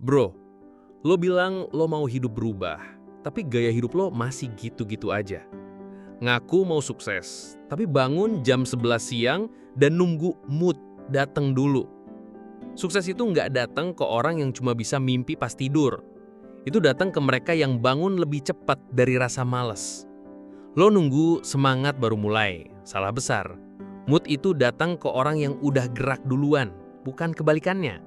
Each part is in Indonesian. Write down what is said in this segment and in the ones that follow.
Bro, lo bilang lo mau hidup berubah, tapi gaya hidup lo masih gitu-gitu aja. Ngaku mau sukses, tapi bangun jam 11 siang dan nunggu mood datang dulu. Sukses itu nggak datang ke orang yang cuma bisa mimpi pas tidur. Itu datang ke mereka yang bangun lebih cepat dari rasa malas. Lo nunggu semangat baru mulai, salah besar. Mood itu datang ke orang yang udah gerak duluan, bukan kebalikannya.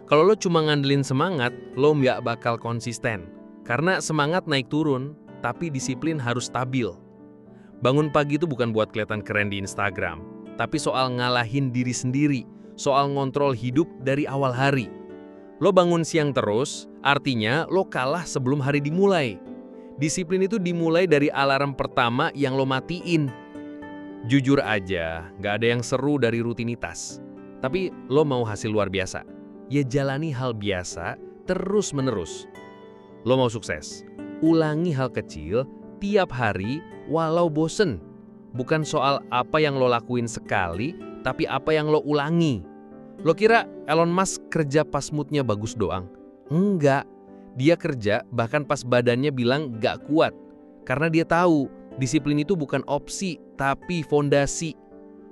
Kalau lo cuma ngandelin semangat, lo nggak bakal konsisten. Karena semangat naik turun, tapi disiplin harus stabil. Bangun pagi itu bukan buat kelihatan keren di Instagram, tapi soal ngalahin diri sendiri, soal ngontrol hidup dari awal hari. Lo bangun siang terus, artinya lo kalah sebelum hari dimulai. Disiplin itu dimulai dari alarm pertama yang lo matiin. Jujur aja, nggak ada yang seru dari rutinitas. Tapi lo mau hasil luar biasa. Ya jalani hal biasa terus-menerus. Lo mau sukses, ulangi hal kecil tiap hari walau bosen. Bukan soal apa yang lo lakuin sekali, tapi apa yang lo ulangi. Lo kira Elon Musk kerja pas moodnya bagus doang? Enggak, dia kerja bahkan pas badannya bilang gak kuat. Karena dia tahu, disiplin itu bukan opsi, tapi fondasi.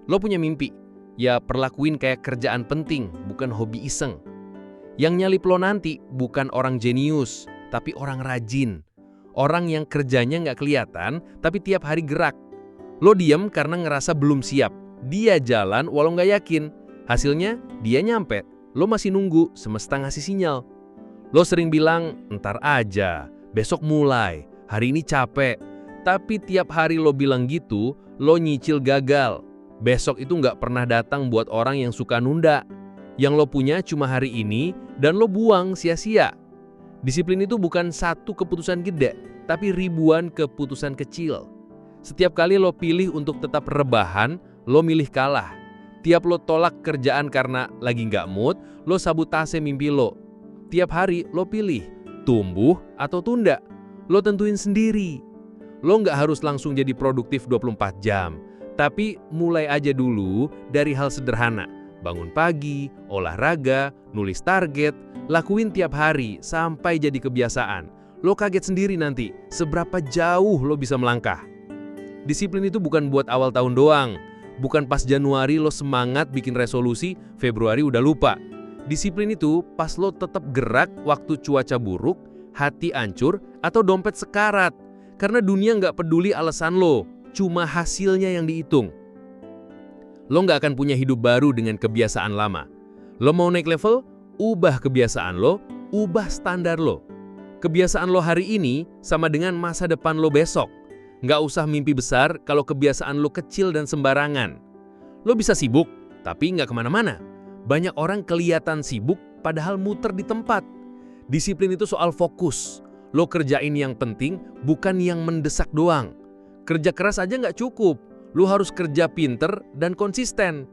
Lo punya mimpi? Ya perlakuin kayak kerjaan penting, bukan hobi iseng. Yang nyalip lo nanti bukan orang jenius, tapi orang rajin. Orang yang kerjanya nggak kelihatan, tapi tiap hari gerak. Lo diem karena ngerasa belum siap. Dia jalan walau nggak yakin. Hasilnya, dia nyampe. Lo masih nunggu, semesta ngasih sinyal. Lo sering bilang, ntar aja, besok mulai, hari ini capek. Tapi tiap hari lo bilang gitu, lo nyicil gagal. Besok itu nggak pernah datang buat orang yang suka nunda. Yang lo punya cuma hari ini dan lo buang sia-sia. Disiplin itu bukan satu keputusan gede, tapi ribuan keputusan kecil. Setiap kali lo pilih untuk tetap rebahan, lo milih kalah. Tiap lo tolak kerjaan karena lagi nggak mood, lo sabotase mimpi lo. Tiap hari lo pilih, tumbuh atau tunda. Lo tentuin sendiri. Lo nggak harus langsung jadi produktif 24 jam. Tapi mulai aja dulu dari hal sederhana. Bangun pagi, olahraga, nulis target, lakuin tiap hari sampai jadi kebiasaan. Lo kaget sendiri nanti seberapa jauh lo bisa melangkah. Disiplin itu bukan buat awal tahun doang. Bukan pas Januari lo semangat bikin resolusi, Februari udah lupa. Disiplin itu pas lo tetap gerak waktu cuaca buruk, hati hancur, atau dompet sekarat. Karena dunia nggak peduli alasan lo. Cuma hasilnya yang dihitung. Lo nggak akan punya hidup baru dengan kebiasaan lama. Lo mau naik level? Ubah kebiasaan lo, ubah standar lo. Kebiasaan lo hari ini sama dengan masa depan lo besok. Nggak usah mimpi besar kalau kebiasaan lo kecil dan sembarangan. Lo bisa sibuk, tapi nggak kemana-mana. Banyak orang kelihatan sibuk padahal muter di tempat. Disiplin itu soal fokus. Lo kerjain yang penting, bukan yang mendesak doang. Kerja keras aja nggak cukup, lo harus kerja pinter dan konsisten.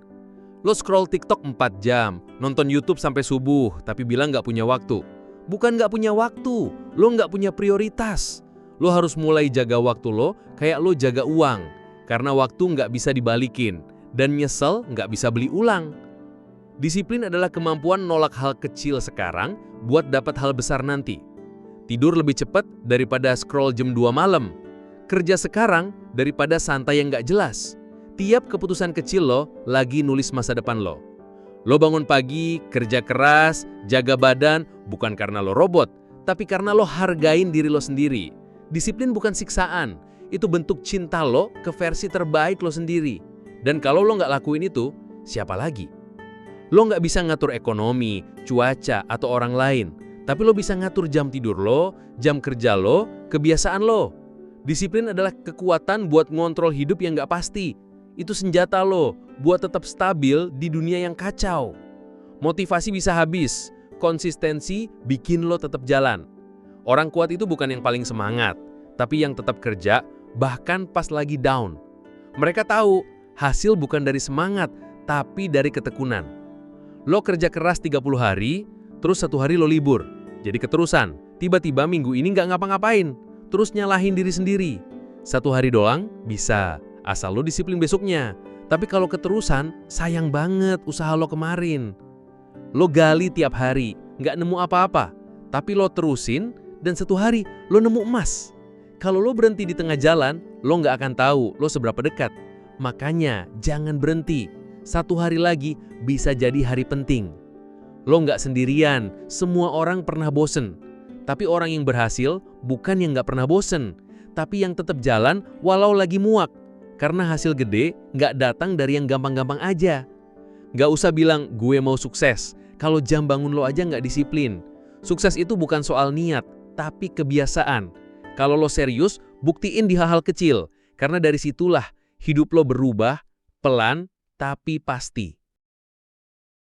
Lo scroll TikTok 4 jam, nonton YouTube sampai subuh, tapi bilang nggak punya waktu. Bukan nggak punya waktu, lo nggak punya prioritas. Lo harus mulai jaga waktu lo kayak lo jaga uang, karena waktu nggak bisa dibalikin, dan nyesel nggak bisa beli ulang. Disiplin adalah kemampuan nolak hal kecil sekarang buat dapat hal besar nanti. Tidur lebih cepat daripada scroll jam 2 malam. Kerja sekarang daripada santai yang nggak jelas. Tiap keputusan kecil lo lagi nulis masa depan lo. Lo bangun pagi, kerja keras, jaga badan, bukan karena lo robot, tapi karena lo hargain diri lo sendiri. Disiplin bukan siksaan, itu bentuk cinta lo ke versi terbaik lo sendiri. Dan kalau lo nggak lakuin itu, siapa lagi? Lo nggak bisa ngatur ekonomi, cuaca, atau orang lain. Tapi lo bisa ngatur jam tidur lo, jam kerja lo, kebiasaan lo. Disiplin adalah kekuatan buat ngontrol hidup yang nggak pasti. Itu senjata lo buat tetap stabil di dunia yang kacau. Motivasi bisa habis, konsistensi bikin lo tetap jalan. Orang kuat itu bukan yang paling semangat, tapi yang tetap kerja bahkan pas lagi down. Mereka tahu hasil bukan dari semangat, tapi dari ketekunan. Lo kerja keras 30 hari, terus 1 hari lo libur. Jadi keterusan, tiba-tiba minggu ini nggak ngapa-ngapain. Terus nyalahin diri sendiri. 1 hari doang bisa, asal lo disiplin besoknya. Tapi kalau keterusan, sayang banget usaha lo kemarin. Lo gali tiap hari, nggak nemu apa-apa. Tapi lo terusin, dan satu hari lo nemu emas. Kalau lo berhenti di tengah jalan, lo nggak akan tahu lo seberapa dekat. Makanya jangan berhenti. Satu hari lagi bisa jadi hari penting. Lo nggak sendirian, semua orang pernah bosen. Tapi orang yang berhasil bukan yang nggak pernah bosen, tapi yang tetap jalan walau lagi muak. Karena hasil gede nggak datang dari yang gampang-gampang aja. Nggak usah bilang gue mau sukses, kalau jam bangun lo aja nggak disiplin. Sukses itu bukan soal niat, tapi kebiasaan. Kalau lo serius, buktiin di hal-hal kecil. Karena dari situlah hidup lo berubah, pelan tapi pasti.